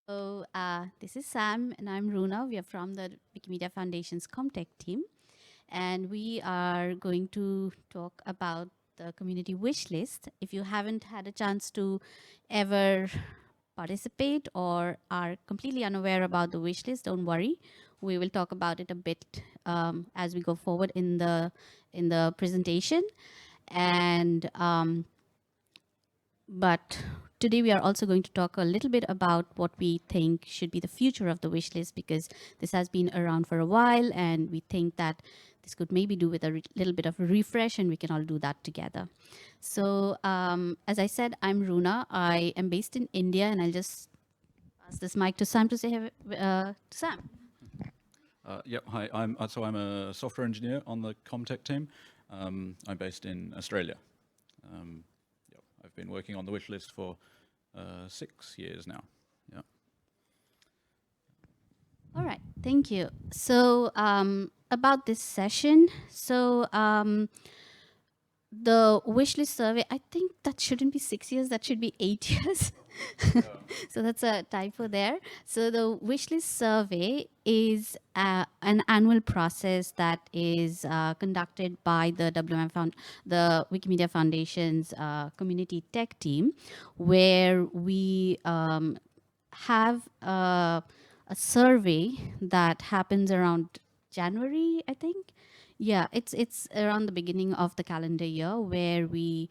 This is Sam and I'm Runa. We are from the Wikimedia Foundation's Comtech team, and we are going to talk about the community wish list. If you haven't had a chance to ever participate or are completely unaware about the wish list, don't worry. We will talk about it a bit as we go forward in the presentation. And but today we are also going to talk a little bit about what we think should be the future of the wish list, because this has been around for a while and we think that this could maybe do with a little bit of a refresh, and we can all do that together. So as I said, I'm Runa. I am based in India, and I'll just pass this mic to Sam to say to Sam. Hi. I'm a software engineer on the Comtech team. I'm based in Australia. I've been working on the wish list for 6 years now. Yeah. All right, thank you. So about this session, the wishlist survey, I think that shouldn't be 6 years, that should be 8 years. So that's a typo there. So the wishlist survey is an annual process that is conducted by the the Wikimedia Foundation's community tech team, where we have a survey that happens around January, I think. Yeah, it's around the beginning of the calendar year, where we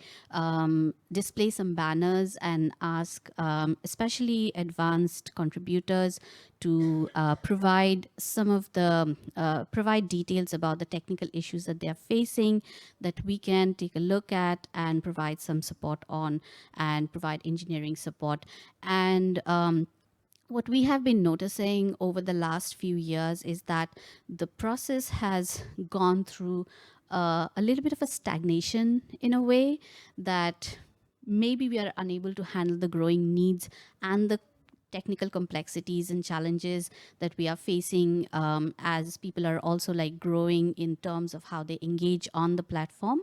display some banners and ask especially advanced contributors to provide provide details about the technical issues that they are facing, that we can take a look at and provide some support on, and provide engineering support. And what we have been noticing over the last few years is that the process has gone through a little bit of a stagnation, in a way that maybe we are unable to handle the growing needs and the technical complexities and challenges that we are facing, as people are also like growing in terms of how they engage on the platform.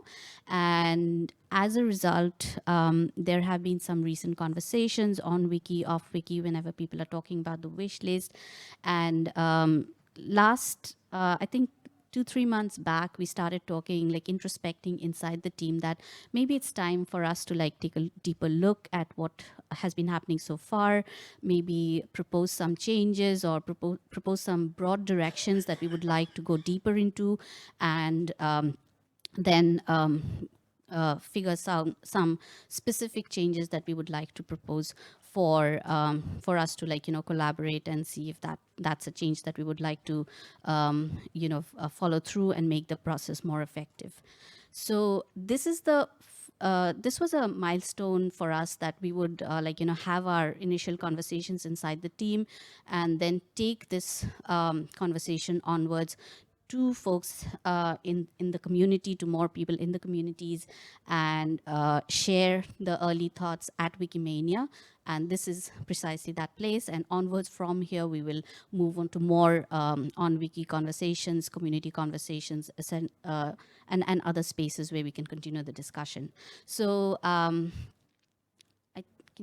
And as a result, there have been some recent conversations on wiki, off wiki, whenever people are talking about the wish list. And I think 2-3 months back, we started talking, like introspecting inside the team, that maybe it's time for us to like take a deeper look at what has been happening so far, maybe propose some changes, or propose some broad directions that we would like to go deeper into, and then figure some specific changes that we would like to propose for us to, like, collaborate and see if that's a change that we would like to follow through and make the process more effective. So this is this was a milestone for us, that we would have our initial conversations inside the team, and then take this conversation onwards to folks in the community, to more people in the communities, and share the early thoughts at Wikimania. And this is precisely that place. And onwards from here, we will move on to more on wiki conversations, community conversations, and other spaces where we can continue the discussion. So can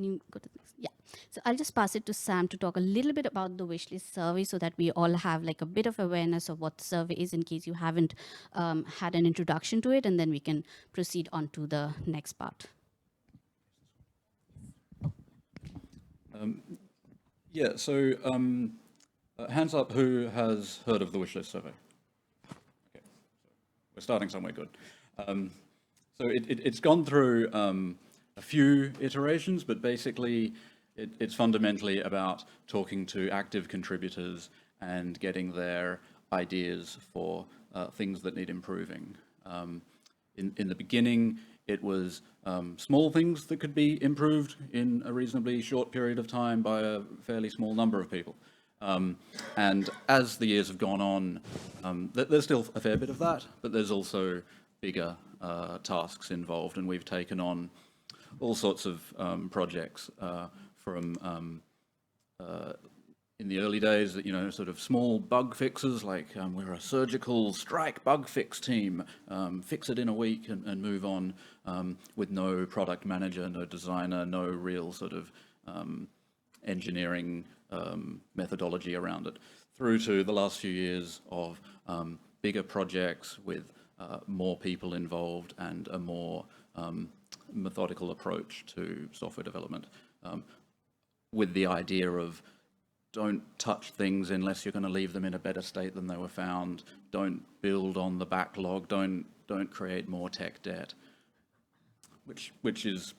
you go to the next? Yeah. So I'll just pass it to Sam to talk a little bit about the wishlist survey, so that we all have like a bit of awareness of what the survey is, in case you haven't had an introduction to it, and then we can proceed on to the next part. Hands up who has heard of the wishlist survey. Okay, we're starting somewhere good. It's gone through a few iterations, but basically it's fundamentally about talking to active contributors and getting their ideas for things that need improving. In the beginning, it was small things that could be improved in a reasonably short period of time by a fairly small number of people. And as the years have gone on, there's still a fair bit of that, but there's also bigger tasks involved, and we've taken on all sorts of projects from in the early days, sort of small bug fixes, like we're a surgical strike bug fix team, fix it in a week and move on, with no product manager, no designer, no real sort of engineering methodology around it, through to the last few years of bigger projects with more people involved and a more methodical approach to software development, with the idea of don't touch things unless you're going to leave them in a better state than they were found. Don't build on the backlog. Don't create more tech debt. Which is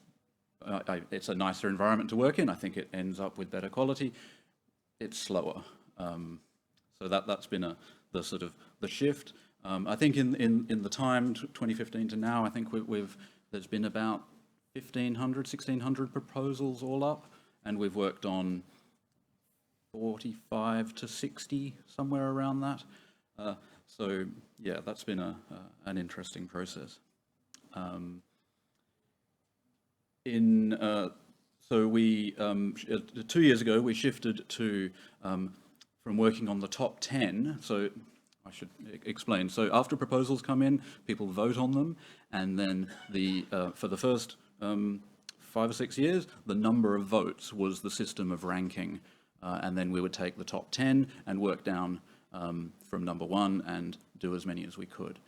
it's a nicer environment to work in. I think it ends up with better quality. It's slower, so that's been the sort of the shift. I think in the time 2015 to now, I think there's been about 1,600 proposals all up, and we've worked on 45 to 60, somewhere around that. So yeah, that's been an interesting process. So we 2 years ago we shifted to from working on the top 10. So I should explain. So after proposals come in, people vote on them, and then for the first 5 or 6 years, the number of votes was the system of ranking. And then we would take the top 10 and work down from number 1 and do as many as we could.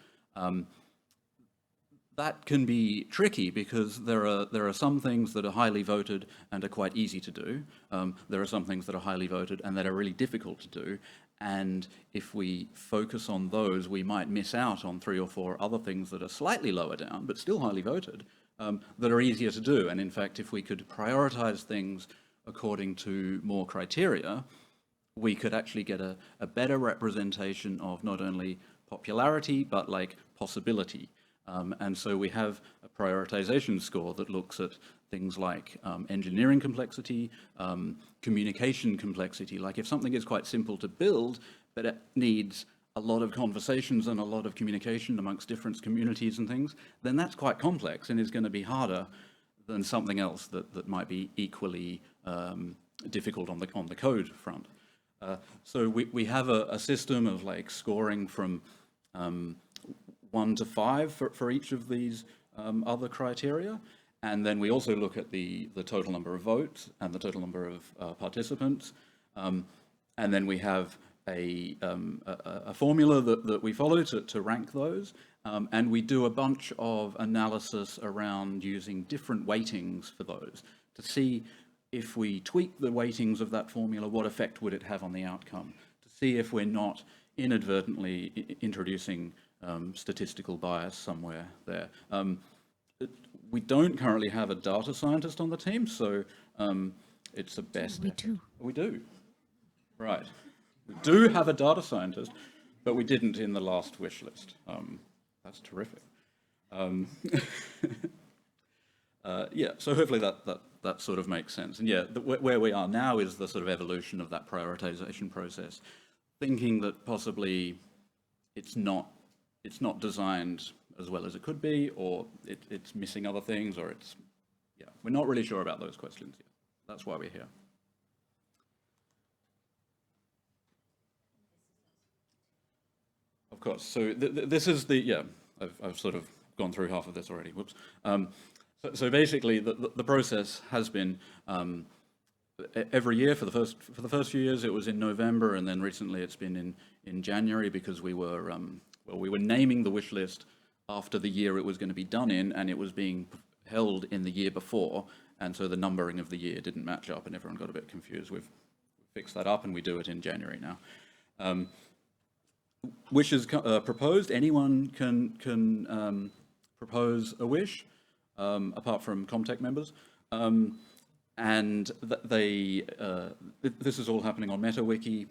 That can be tricky because there are some things that are highly voted and are quite easy to do. There are some things that are highly voted and that are really difficult to do. And if we focus on those, we might miss out on 3 or 4 other things that are slightly lower down, but still highly voted, that are easier to do. And in fact, if we could prioritize things according to more criteria, we could actually get a better representation of not only popularity, but like possibility. And so we have a prioritization score that looks at things like engineering complexity, communication complexity. Like if something is quite simple to build, but it needs a lot of conversations and a lot of communication amongst different communities and things, then that's quite complex and is going to be harder than something else that might be equally difficult on the code front. So we have a system of like scoring from 1 to 5 for each of these other criteria. And then we also look at the total number of votes and the total number of participants. And then we have a formula that we follow to rank those. And we do a bunch of analysis around using different weightings for those to see if we tweak the weightings of that formula, what effect would it have on the outcome? To see if we're not inadvertently introducing statistical bias somewhere there. We don't currently have a data scientist on the team, so it's a best. We do. We do. Right. We do have a data scientist, but we didn't in the last wish list. That's terrific. Yeah, so hopefully that sort of makes sense. And yeah, where we are now is the sort of evolution of that prioritization process, thinking that possibly it's not designed as well as it could be, or it's missing other things, or yeah, we're not really sure about those questions yet. That's why we're here. Of course, so this is yeah, I've sort of gone through half of this already, whoops. So basically the process has been every year for the first few years it was in November, and then recently it's been in January, because we were naming the wish list after the year it was going to be done in, and it was being held in the year before, and so the numbering of the year didn't match up and everyone got a bit confused. We've fixed that up and we do it in January now. Wishes proposed, anyone can propose a wish, apart from Comtech members. And this is all happening on MetaWiki.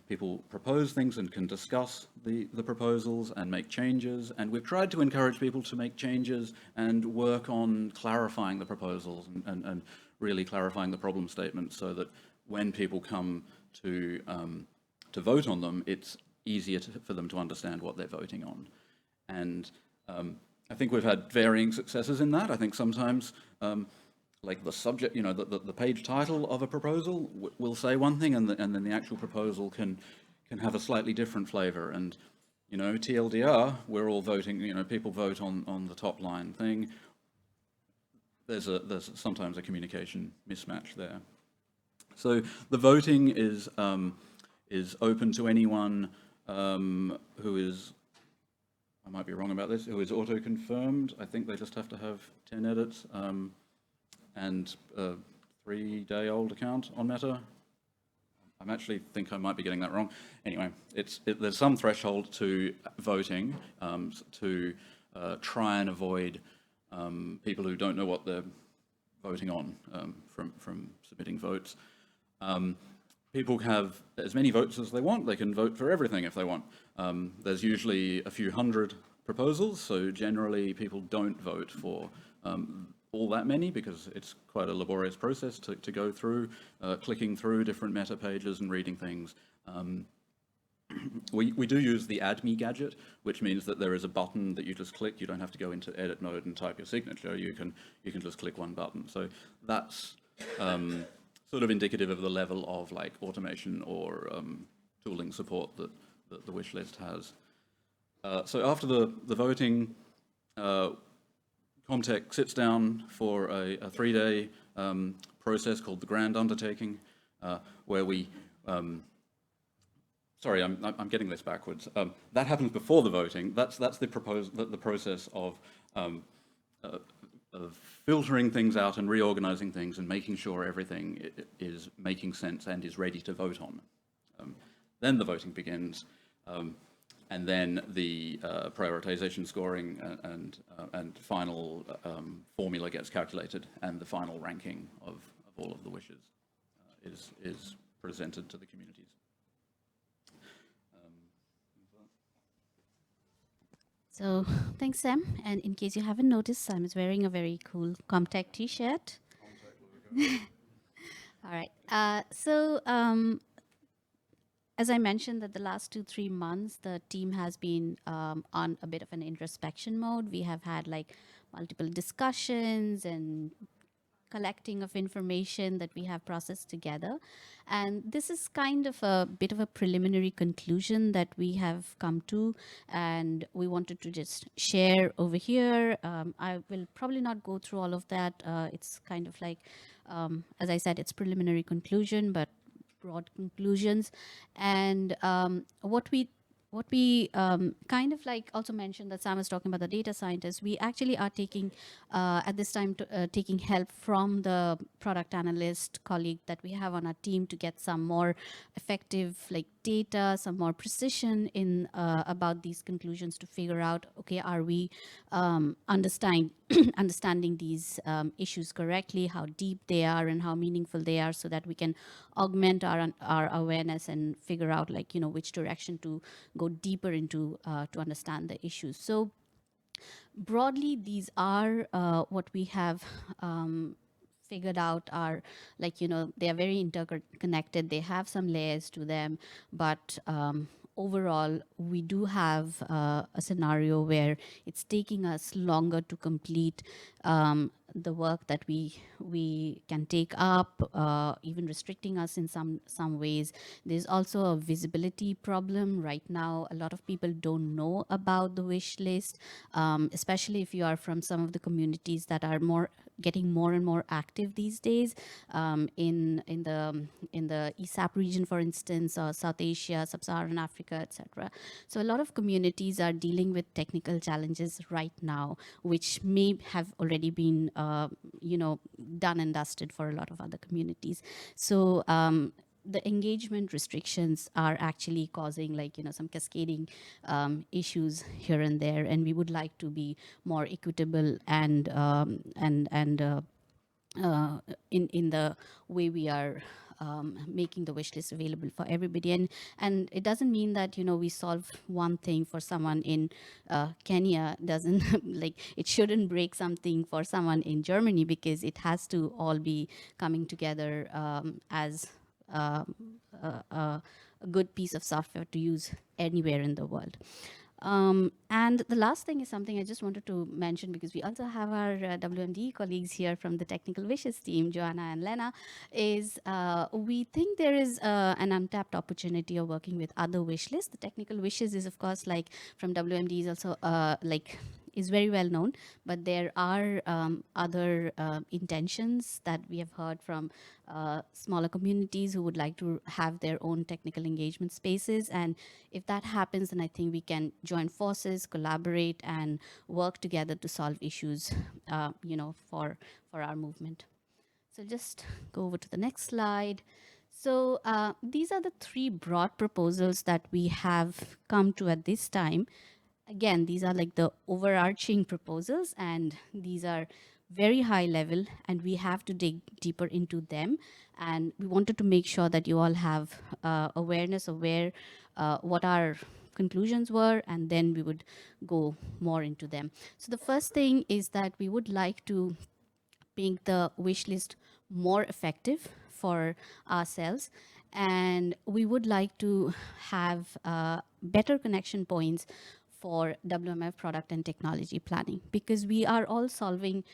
People propose things and can discuss the proposals and make changes. And we've tried to encourage people to make changes and work on clarifying the proposals and really clarifying the problem statement, so that when people come to vote on them, it's easier for them to understand what they're voting on. And I think we've had varying successes in that. I think sometimes like the subject, the page title of a proposal will say one thing, and then the actual proposal can have a slightly different flavor. And TLDR, we're all voting. People vote on the top line thing. There's sometimes a communication mismatch there. So the voting is open to anyone who is, I might be wrong about this, who is auto-confirmed. I think they just have to have 10 edits and a 3-day-old account on Meta. I actually think I might be getting that wrong. Anyway, there's some threshold to voting to try and avoid people who don't know what they're voting on from submitting votes. People have as many votes as they want. They can vote for everything if they want. There's usually a few hundred proposals, so generally people don't vote for all that many because it's quite a laborious process to go through, clicking through different meta pages and reading things. We do use the Add Me gadget, which means that there is a button that you just click. You don't have to go into edit mode and type your signature. You can just click one button. So that's sort of indicative of the level of like automation or tooling support that the wish list has. So after the voting, Comtech sits down for a 3-day process called the Grand Undertaking, where we sorry, I'm getting this backwards. That happens before the voting. That's the process of filtering things out and reorganizing things and making sure everything is making sense and is ready to vote on. Then the voting begins, and then the prioritization scoring and final formula gets calculated, and the final ranking of all of the wishes is presented to the communities. So thanks, Sam. And in case you haven't noticed, Sam is wearing a very cool Comtech t-shirt. All right. As I mentioned, that the last 2-3 months, the team has been on a bit of an introspection mode. We have had like multiple discussions and collecting of information that we have processed together. And this is kind of a bit of a preliminary conclusion that we have come to, and we wanted to just share over here. I will probably not go through all of that. It's kind of like, as I said, it's preliminary conclusion, but broad conclusions. And what we kind of like also mentioned that Sam was talking about the data scientists, we actually are taking at this time taking help from the product analyst colleague that we have on our team to get some more effective like data, some more precision in about these conclusions to figure out, okay, are we understanding these issues correctly, how deep they are and how meaningful they are, so that we can augment our awareness and figure out like, you know, which direction to go deeper into to understand the issues. So broadly, these are what we have figured out are like, you know, they are very interconnected. They have some layers to them, but overall, we do have a scenario where it's taking us longer to complete the work that we can take up, even restricting us in some ways. There's also a visibility problem right now. A lot of people don't know about the wish list, especially if you are from some of the communities that are getting more and more active these days, in the ESAP region, for instance, or South Asia, Sub-Saharan Africa, etc. So a lot of communities are dealing with technical challenges right now, which may have already been done and dusted for a lot of other communities. So the engagement restrictions are actually causing like, you know, some cascading issues here and there, and we would like to be more equitable and in the way we are making the wish list available for everybody. And it doesn't mean that, you know, we solve one thing for someone in Kenya, doesn't like it shouldn't break something for someone in Germany, because it has to all be coming together as a good piece of software to use anywhere in the world. And the last thing is something I just wanted to mention, because we also have our WMD colleagues here from the Technical Wishes team, Joanna and Lena, is we think there is an untapped opportunity of working with other wish lists. The Technical Wishes is, of course, like from WMD is also like is very well known, but there are other intentions that we have heard from smaller communities who would like to have their own technical engagement spaces. And if that happens, then I think we can join forces, collaborate, and work together to solve issues, for our movement. So just go over to the next slide. So these are the three broad proposals that we have come to at this time. Again, these are like the overarching proposals, and these are very high level, and we have to dig deeper into them. And we wanted to make sure that you all have awareness of where what our conclusions were, and then we would go more into them. So the first thing is that we would like to make the wish list more effective for ourselves, and we would like to have better connection points for WMF product and technology planning, because we are all solving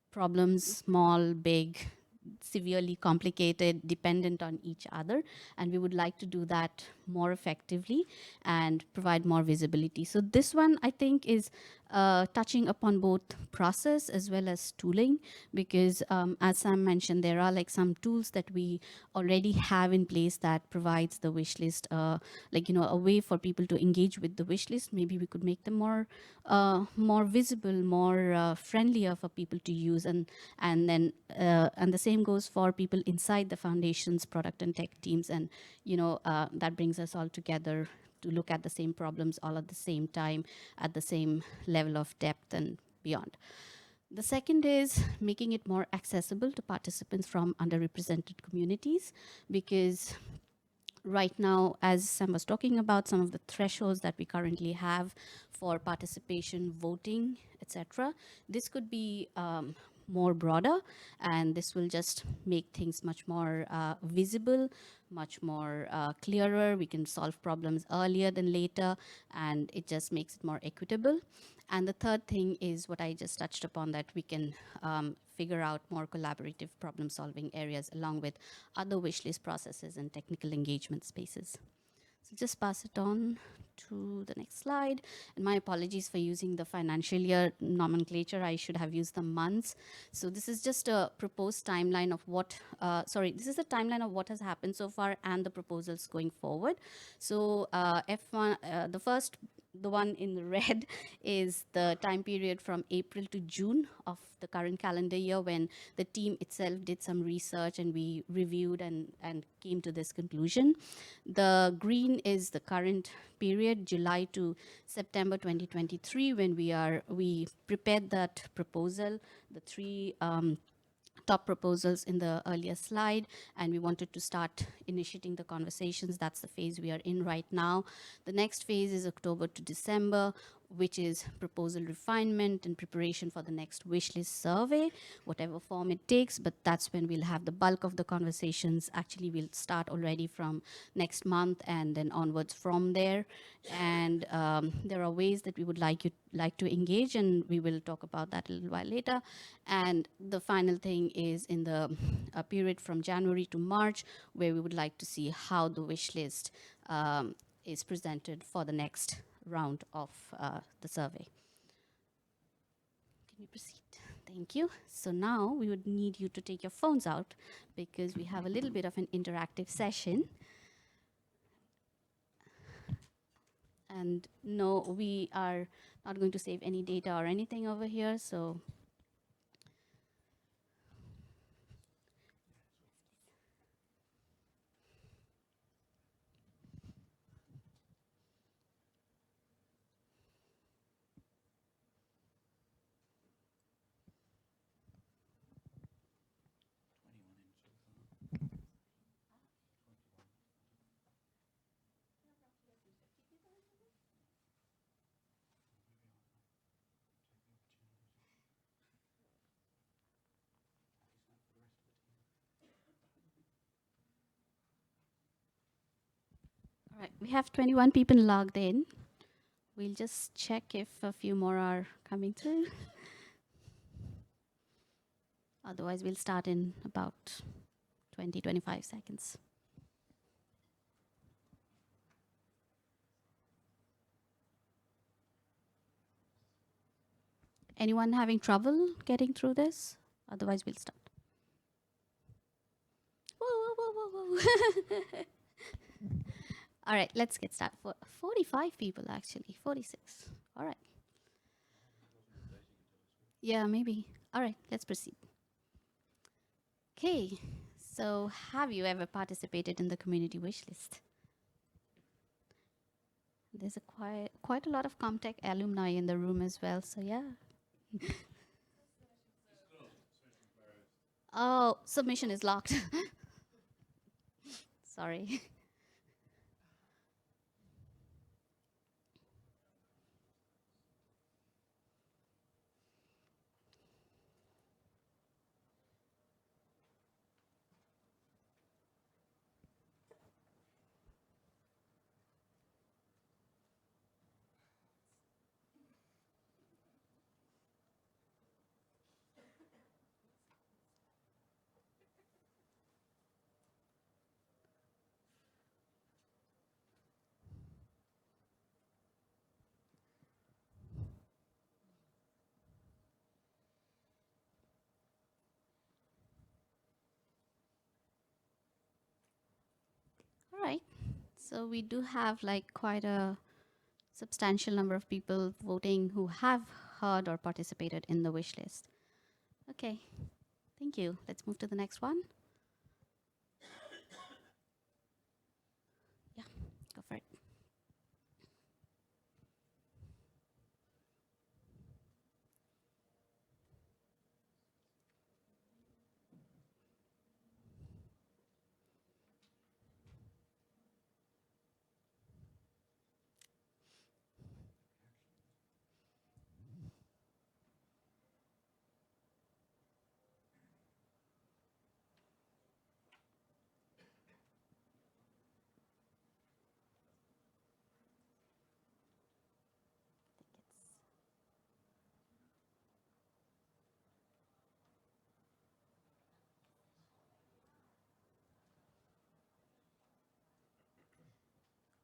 problems, small, big, severely complicated, dependent on each other, and we would like to do that more effectively and provide more visibility. So this one, I think, is touching upon both process as well as tooling, because as Sam mentioned, there are like some tools that we already have in place that provides the wish list, a way for people to engage with the wish list. Maybe we could make them more visible, more friendlier for people to use, and the same goes for people inside the foundation's product and tech teams, and that brings us all together to look at the same problems all at the same time, at the same level of depth and beyond. The second is making it more accessible to participants from underrepresented communities, because right now, as Sam was talking about, some of the thresholds that we currently have for participation, voting, etc., this could be more broader, and this will just make things much more visible, much more clearer. We can solve problems earlier than later, and it just makes it more equitable. And the third thing is what I just touched upon, that we can figure out more collaborative problem solving areas along with other wish list processes and technical engagement spaces. So just pass it on to the next slide. And my apologies for using the financial year nomenclature. I should have used the months. So this is just a proposed timeline of this is a timeline of what has happened so far and the proposals going forward. So F1, the one in the red is the time period from April to June of the current calendar year, when the team itself did some research and we reviewed and came to this conclusion. The green is the current period, July to September 2023, when we prepared that proposal, the three top proposals in the earlier slide, and we wanted to start initiating the conversations. That's the phase we are in right now. The next phase is October to December, which is proposal refinement and preparation for the next wish list survey, whatever form it takes, but that's when we'll have the bulk of the conversations. Actually, we'll start already from next month and then onwards from there. And there are ways that we would like to engage, and we will talk about that a little while later. And the final thing is in the period from January to March, where we would like to see how the wish list is presented for the next round of the survey. Can you proceed? Thank you. So now we would need you to take your phones out, because we have a little bit of an interactive session. And no, we are not going to save any data or anything over here, so all right, we have 21 people logged in. We'll just check if a few more are coming through. Otherwise, we'll start in about 20-25 seconds. Anyone having trouble getting through this? Otherwise, we'll start. Whoa, whoa, whoa, whoa, whoa. All right, let's get started. 45 people, actually, 46. All right. Yeah, maybe. All right, let's proceed. Okay, so have you ever participated in the community wish list? There's quite a lot of Comtech alumni in the room as well, so yeah. Oh, submission is locked. Sorry. All right. So we do have like quite a substantial number of people voting who have heard or participated in the wish list. Okay, thank you. Let's move to the next one. Yeah, go for it.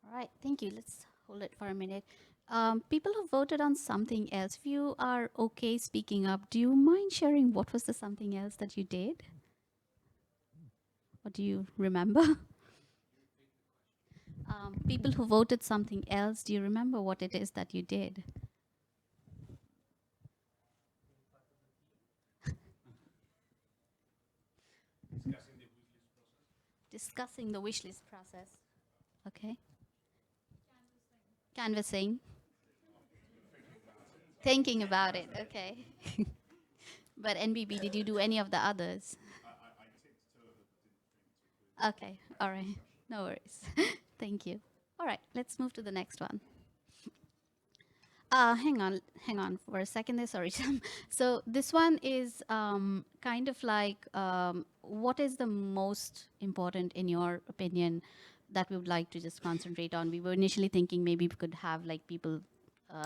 All right, thank you. Let's hold it for a minute. People who voted on something else, if you are okay speaking up, do you mind sharing what was the something else that you did? Or do you remember? People who voted something else, do you remember what it is that you did? Discussing the wish list process. Okay. Canvassing. Thinking about it. Okay. But NBB, did you do any of the others? Okay. All right. No worries. Thank you. All right. Let's move to the next one. Hang on for a second there. Sorry, Sam. So this one is kind of like, what is the most important, in your opinion, that we would like to just concentrate on? We were initially thinking maybe we could have like people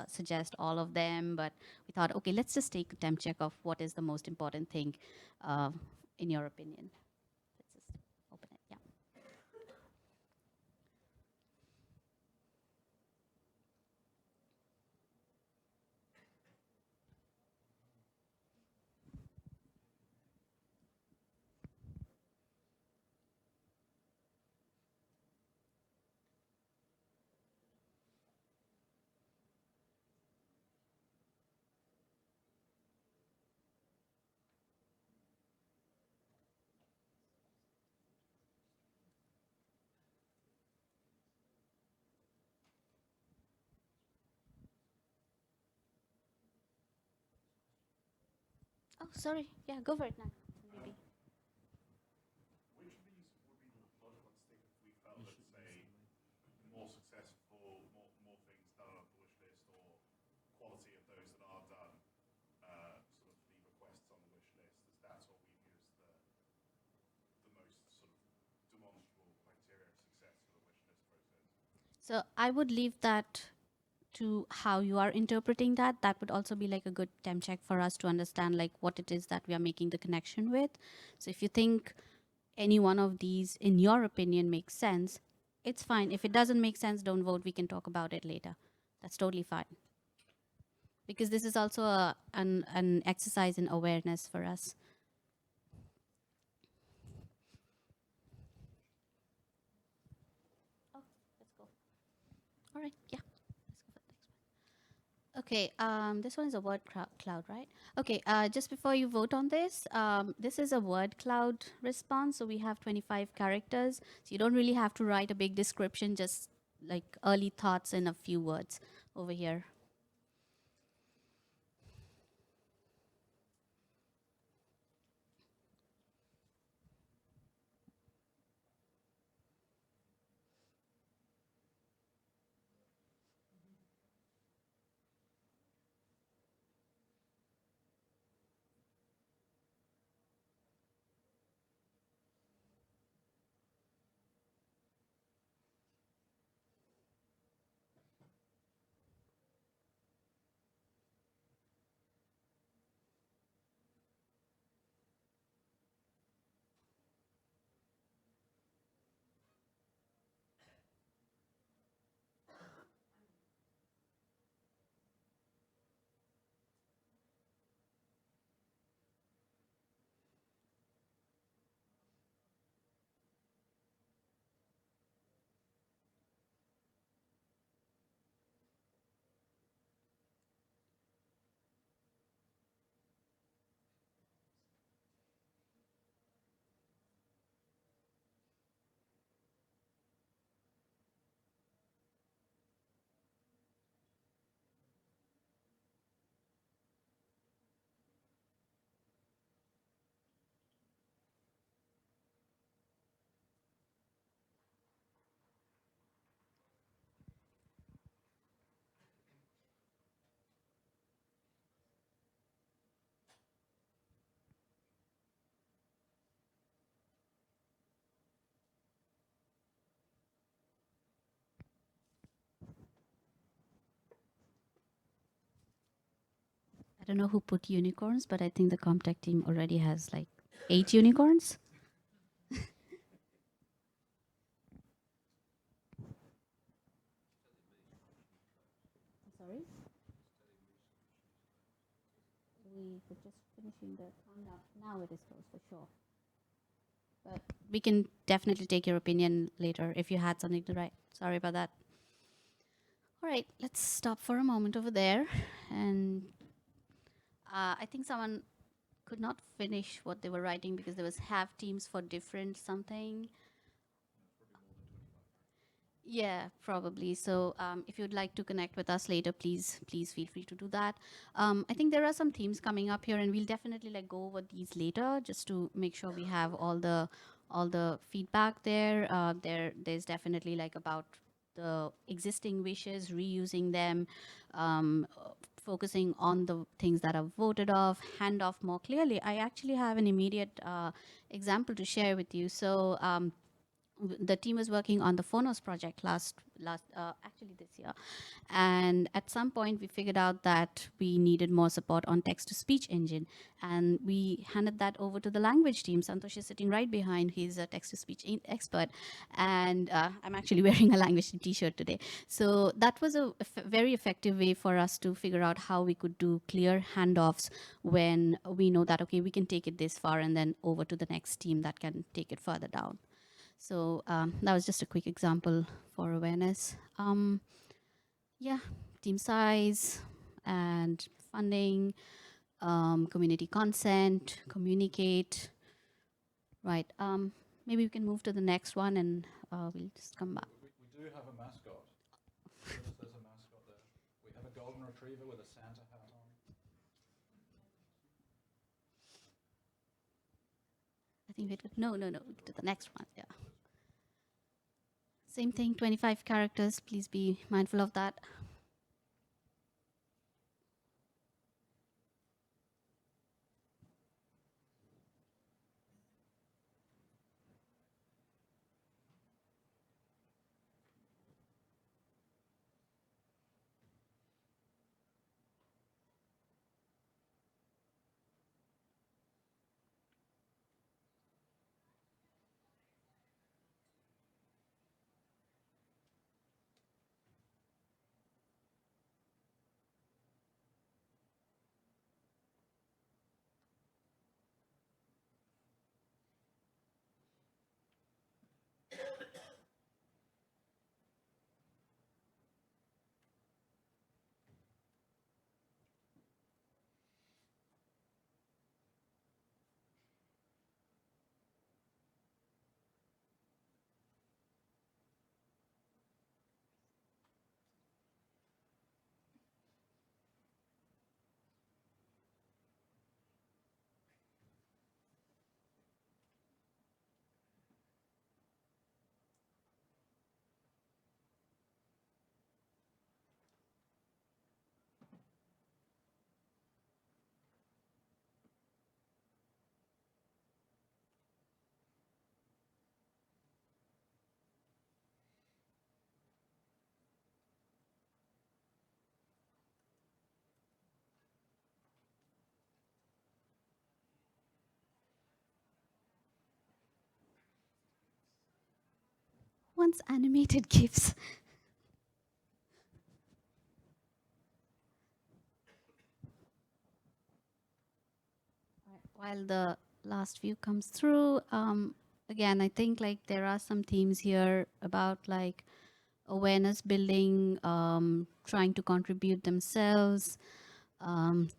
suggest all of them, but we thought, okay, let's just take a temp check of what is the most important thing, in your opinion. Let's just open it. Yeah. Oh, sorry. Yeah, go for it now. Maybe. Which of these would be the logical stick if we felt that, say, more successful, more things done on the wish list, or quality of those that are done, sort of the requests on the wish list, as that's what we view as the most sort of demonstrable criteria of success for the wish list process? So I would leave that to how you are interpreting that. That would also be like a good temp check for us to understand like what it is that we are making the connection with. So if you think any one of these, in your opinion, makes sense, it's fine. If it doesn't make sense, don't vote. We can talk about it later. That's totally fine. because this is also an exercise in awareness for us. Oh, let's go. All right, yeah. Okay, this one is a word cloud, right? Okay, just before you vote on this, this is a word cloud response. So we have 25 characters. So you don't really have to write a big description, just like early thoughts in a few words over here. I don't know who put unicorns, but I think the Comtech team already has like 8 unicorns. Sorry? We could just finishing the countdown. Now it is closed for sure. But we can definitely take your opinion later if you had something to write. Sorry about that. All right, let's stop for a moment over there. And I think someone could not finish what they were writing because there was half teams for different something. Yeah, probably. So if you'd like to connect with us later, please feel free to do that. I think there are some themes coming up here, and we'll definitely like go over these later just to make sure we have all the feedback there. There's definitely like about the existing wishes, reusing them, focusing on the things that are voted off, hand off more clearly. I actually have an immediate example to share with you. So the team was working on the Phonos project actually this year, and at some point we figured out that we needed more support on text to speech engine, and we handed that over to the language team. Santosh is sitting right behind. He's a text to speech expert, and I'm actually wearing a language t-shirt today. So that was a very effective way for us to figure out how we could do clear handoffs when we know that okay, we can take it this far and then over to the next team that can take it further down. So that was just a quick example for awareness. Yeah, team size and funding, community consent, communicate. Right. Maybe we can move to the next one and we'll just come back. We do have a mascot. Notice there's a mascot there. We have a golden retriever with a Santa hat on. I think no, to the next one. Yeah. Same thing, 25 characters. Please be mindful of that. wants animated GIFs? While the last view comes through, again, I think like there are some themes here about like awareness building, trying to contribute themselves.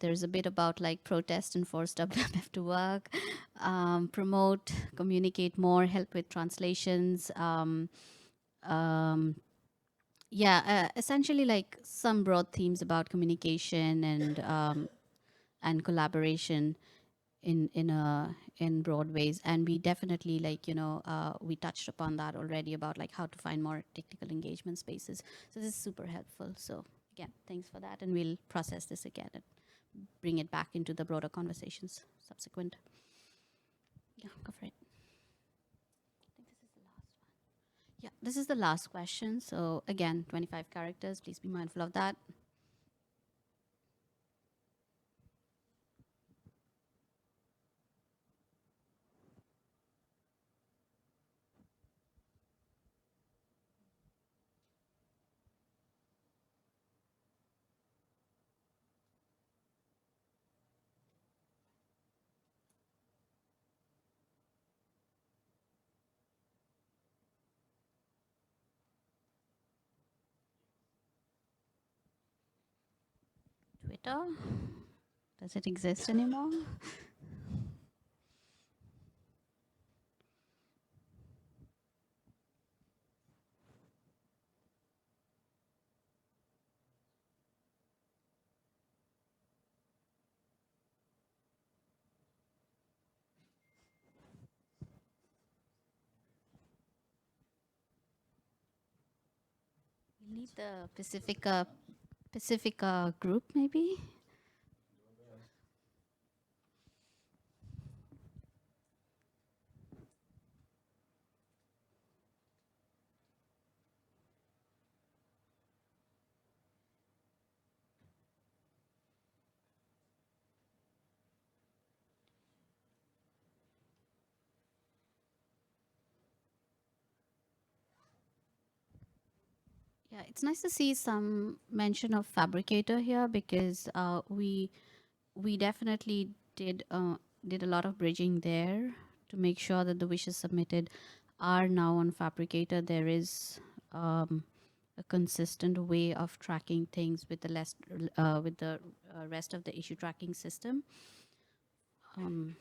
There's a bit about like protest and force WMF to work, promote, communicate more, help with translations. Um, yeah, essentially like some broad themes about communication and collaboration in broad ways. And we definitely like we touched upon that already about like how to find more technical engagement spaces. So this is super helpful. So again, thanks for that, and we'll process this again and bring it back into the broader conversations subsequent. Yeah, go for it. I think this is the last one. Yeah, this is the last question. So again, 25 characters. Please be mindful of that. Twitter, does it exist anymore? We need the Pacifica group, maybe. Yeah, it's nice to see some mention of fabricator here, because we definitely did a lot of bridging there to make sure that the wishes submitted are now on fabricator. There is a consistent way of tracking things with the rest of the issue tracking system. Um,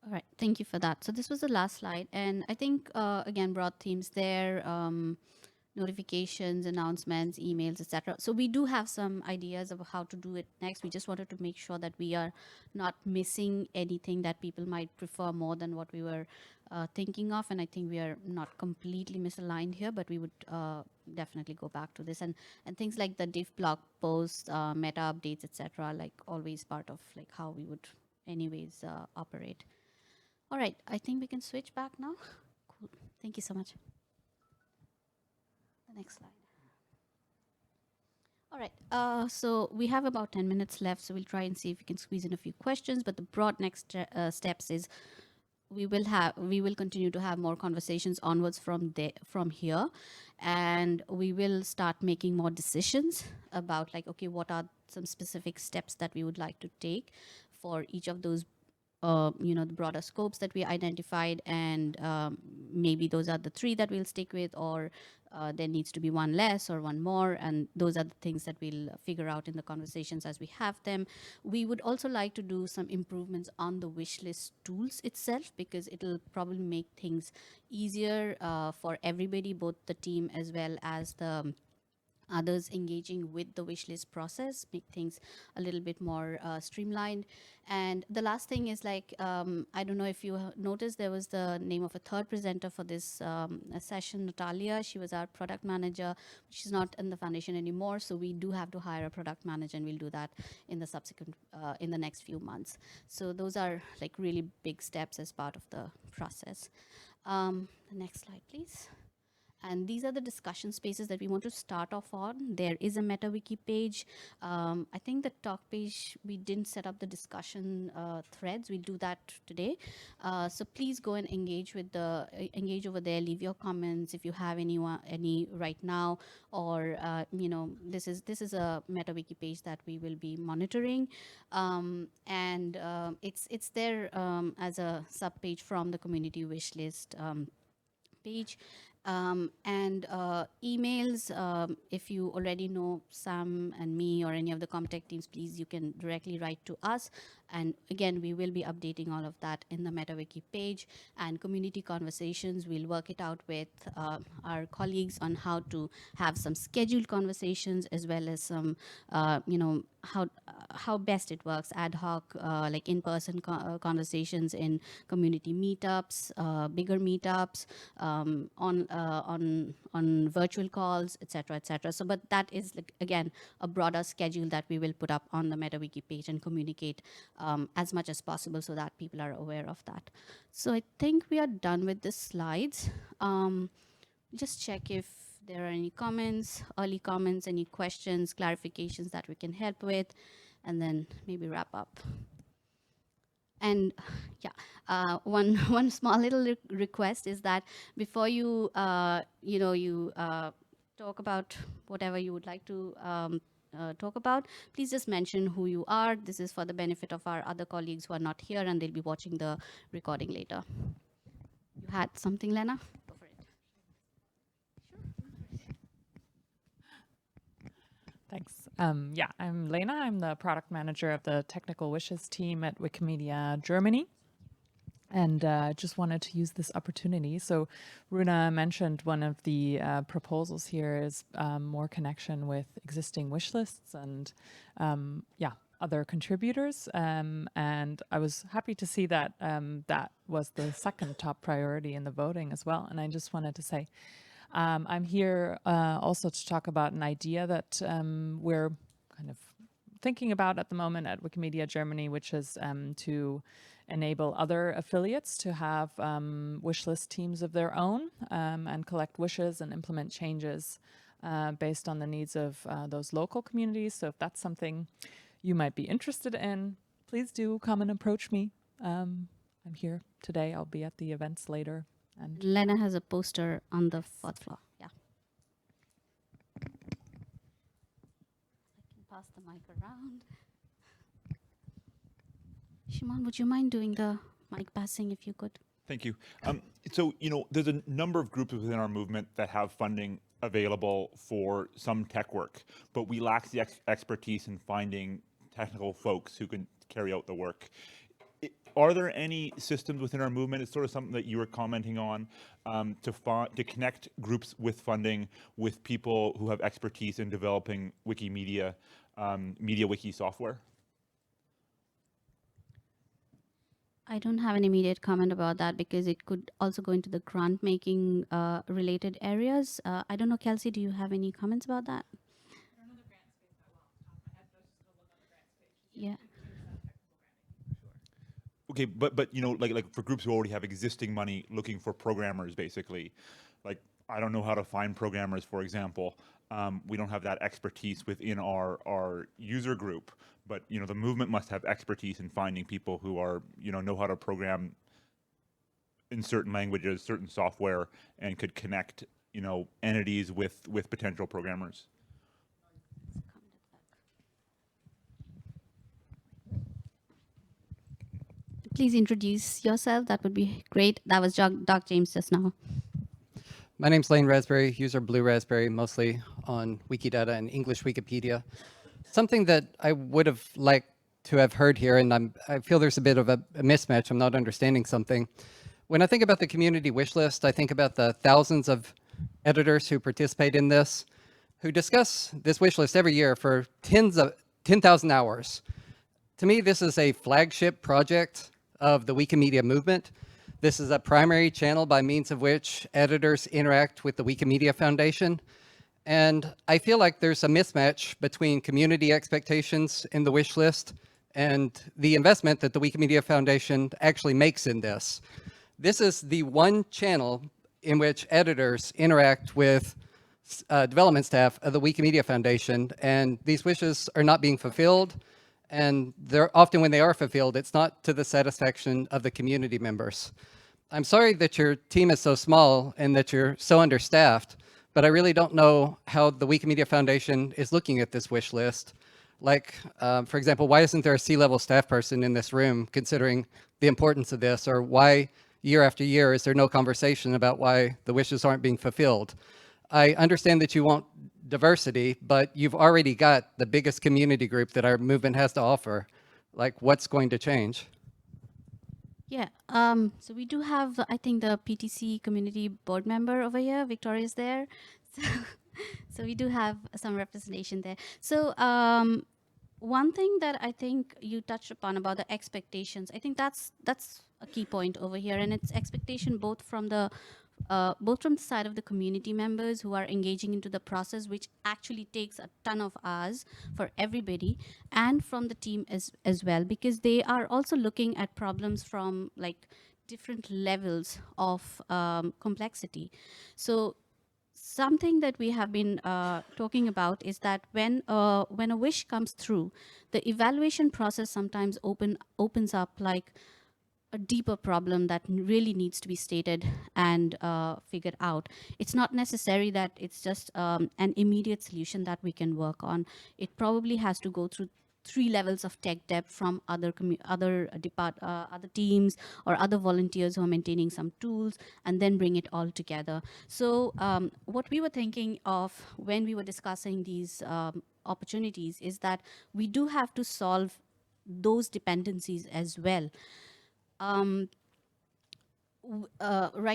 All right, thank you for that. So this was the last slide, and I think again broad themes there, notifications, announcements, emails, etc. So we do have some ideas of how to do it next. We just wanted to make sure that we are not missing anything that people might prefer more than what we were thinking of, and I think we are not completely misaligned here, but we would definitely go back to this, and things like the diff blog posts, meta updates, etc. Like always part of like how we would anyways operate. All right, I think we can switch back now. Cool. Thank you so much. The next slide. All right, so we have about 10 minutes left, so we'll try and see if we can squeeze in a few questions. But the broad next steps is we will continue to have more conversations onwards from here, and we will start making more decisions about like, okay, what are some specific steps that we would like to take for each of those the broader scopes that we identified, and maybe those are the three that we'll stick with, or there needs to be one less or one more, and those are the things that we'll figure out in the conversations as we have them. We would also like to do some improvements on the wish list tools itself, because it'll probably make things easier for everybody, both the team as well as the others engaging with the wishlist process, make things a little bit more streamlined. And the last thing is like, I don't know if you noticed, there was the name of a third presenter for this session, Natalia. She was our product manager. She's not in the foundation anymore, so we do have to hire a product manager, and we'll do that in the subsequent in the next few months. So those are like really big steps as part of the process. The next slide, please. And these are the discussion spaces that we want to start off on. There is a MetaWiki page. I think the talk page, we didn't set up the discussion threads. We'll do that today. So please go and engage over there. Leave your comments if you have any right now, or this is a MetaWiki page that we will be monitoring, and it's there as a sub page from the community wishlist page. And emails, if you already know Sam and me or any of the Comtech teams, please, you can directly write to us. And again, we will be updating all of that in the MetaWiki page. And community conversations, we'll work it out with our colleagues on how to have some scheduled conversations, as well as some, how best it works, ad hoc, like in-person conversations in community meetups, bigger meetups, on virtual calls, etc., etc. So, but that is, like, again, a broader schedule that we will put up on the MetaWiki page and communicate as much as possible so that people are aware of that. So I think we are done with the slides. Just check if there are any comments, early comments, any questions, clarifications that we can help with, and then maybe wrap up. And yeah, one small little request is that before you talk about whatever you would like to talk about, please just mention who you are. This is for the benefit of our other colleagues who are not here, and they'll be watching the recording later. You had something, Lena? Go for it. Thanks. Yeah, I'm Lena. I'm the product manager of the technical wishes team at Wikimedia Germany. And just wanted to use this opportunity. So Runa mentioned one of the proposals here is more connection with existing wish lists and other contributors. And I was happy to see that that was the second top priority in the voting as well. And I just wanted to say, I'm here also to talk about an idea that we're kind of thinking about at the moment at Wikimedia Germany, which is to enable other affiliates to have wishlist teams of their own and collect wishes and implement changes based on the needs of those local communities. So if that's something you might be interested in, please do come and approach me. I'm here today. I'll be at the events later. And Lena has a poster on the fourth floor. Yeah. I can pass the mic around. Shimon, would you mind doing the mic passing if you could? Thank you. So, there's a number of groups within our movement that have funding available for some tech work, but we lack the expertise in finding technical folks who can carry out the work. Are there any systems within our movement? It's sort of something that you were commenting on, to connect groups with funding with people who have expertise in developing Wikimedia, MediaWiki software? I don't have an immediate comment about that because it could also go into the grant making related areas. I don't know, Kelsey, do you have any comments about that? I don't know the grant space that well off the top of my head, but I was just going to look on the grants page. Yeah. Okay, but like for groups who already have existing money looking for programmers, basically, like I don't know how to find programmers, for example. We don't have that expertise within our user group, but the movement must have expertise in finding people who are know how to program in certain languages, certain software, and could connect entities with potential programmers. Please introduce yourself. That would be great. That was Doc James just now. My name's Lane Raspberry, user Blue Raspberry, mostly on Wikidata and English Wikipedia. Something that I would have liked to have heard here, and I feel there's a bit of a mismatch, I'm not understanding something. When I think about the community wish list, I think about the thousands of editors who participate in this, who discuss this wish list every year for 10,000 hours. To me, this is a flagship project of the Wikimedia movement. This is a primary channel by means of which editors interact with the Wikimedia Foundation. And I feel like there's a mismatch between community expectations in the wish list and the investment that the Wikimedia Foundation actually makes in this. This is the one channel in which editors interact with development staff of the Wikimedia Foundation, and these wishes are not being fulfilled. And they're often, when they are fulfilled, it's not to the satisfaction of the community members. I'm sorry that your team is so small and that you're so understaffed, but I really don't know how the Wikimedia Foundation is looking at this wish list. Like, for example, why isn't there a C-level staff person in this room considering the importance of this? Or why, year after year, is there no conversation about why the wishes aren't being fulfilled? I understand that you want diversity, but you've already got the biggest community group that our movement has to offer. Like, what's going to change? Yeah, so we do have, I think, the PTC community board member over here. Victoria is there. So, so we do have some representation there. So one thing that I think you touched upon about the expectations, I think that's a key point over here, and it's expectation both from the side of the community members who are engaging into the process, which actually takes a ton of hours for everybody, and from the team as well, because they are also looking at problems from like different levels of complexity. So something that we have been talking about is that when a wish comes through, the evaluation process sometimes opens up like a deeper problem that really needs to be stated and figured out. It's not necessary that it's just an immediate solution that we can work on. It probably has to go through 3 levels of tech debt from other teams or other volunteers who are maintaining some tools, and then bring it all together. So what we were thinking of when we were discussing these opportunities is that we do have to solve those dependencies as well. Right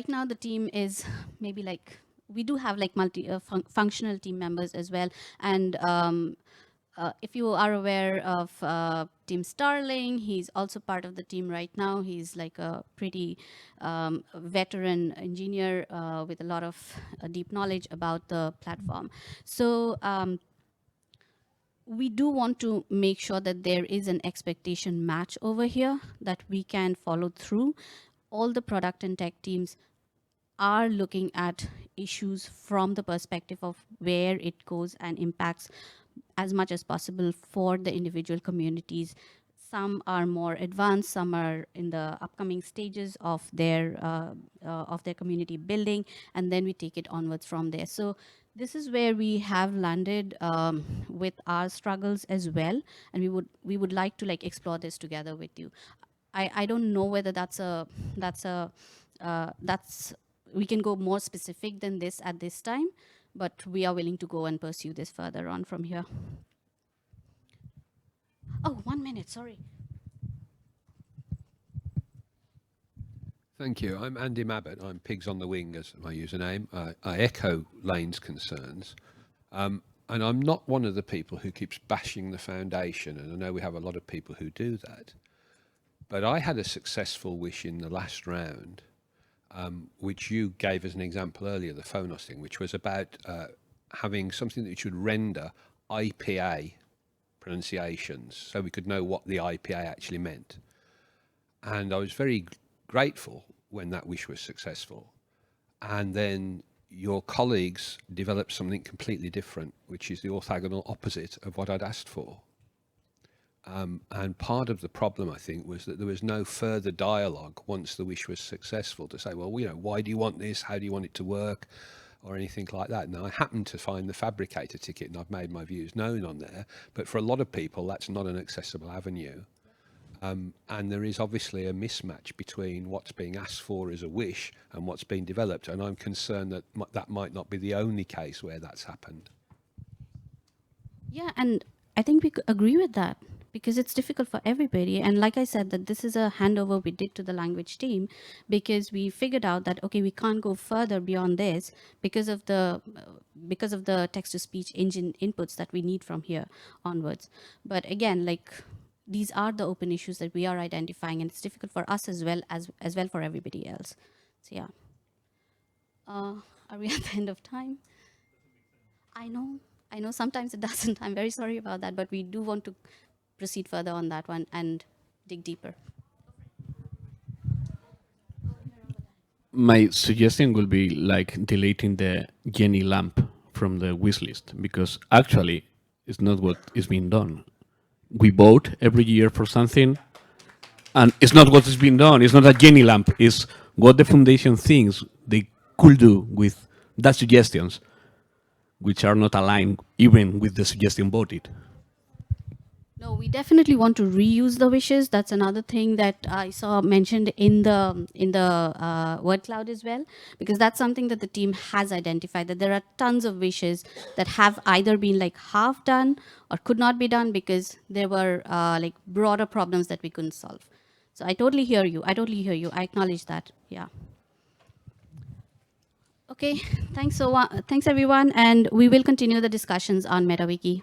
now the team is maybe like, we do have like functional team members as well, and if you are aware of Team Starling, he's also part of the team right now. He's like a pretty veteran engineer with a lot of deep knowledge about the platform. So we do want to make sure that there is an expectation match over here that we can follow through. All the product and tech teams are looking at issues from the perspective of where it goes and impacts as much as possible for the individual communities. Some are more advanced, some are in the upcoming stages of their community building, and then we take it onwards from there. So this is where we have landed with our struggles as well, and we would like to like explore this together with you. I don't know whether that's we can go more specific than this at this time, but we are willing to go and pursue this further on from here. Oh, 1 minute, sorry. Thank you. I'm Andy Mabbott. I'm Pigs on the Wing as my username. I echo Lane's concerns. And I'm not one of the people who keeps bashing the foundation, and I know we have a lot of people who do that. But I had a successful wish in the last round, which you gave as an example earlier, the Phonos thing, which was about having something that should render IPA pronunciations so we could know what the IPA actually meant. And I was very grateful when that wish was successful. And then your colleagues developed something completely different, which is the orthogonal opposite of what I'd asked for. And part of the problem, I think, was that there was no further dialogue once the wish was successful to say, well, you know, why do you want this? How do you want it to work? Or anything like that. Now, I happened to find the fabricator ticket and I've made my views known on there, but for a lot of people, that's not an accessible avenue. And there is obviously a mismatch between what's being asked for as a wish and what's being developed. And I'm concerned that that might not be the only case where that's happened. Yeah, and I think we could agree with that, because it's difficult for everybody. And like I said, that this is a handover we did to the language team, because we figured out that, okay, we can't go further beyond this because of the text-to-speech engine inputs that we need from here onwards. But again, like, these are the open issues that we are identifying, and it's difficult for us as well for everybody else. So yeah. Are we at the end of time? I know sometimes it doesn't. I'm very sorry about that, but we do want to proceed further on that one and dig deeper. my suggestion will be like deleting the Jenny lamp from the wish list, because actually it's not what is being done. We vote every year for something, and it's not what is being done. It's not a Jenny lamp. It's what the foundation thinks they could do with that suggestions, which are not aligned even with the suggestion voted. No, we definitely want to reuse the wishes. That's another thing that I saw mentioned in the word cloud as well, because that's something that the team has identified, that there are tons of wishes that have either been like half done or could not be done because there were like broader problems that we couldn't solve. So I totally hear you. I totally hear you. I acknowledge that. Yeah. Okay. Thanks everyone, and we will continue the discussions on MetaWiki.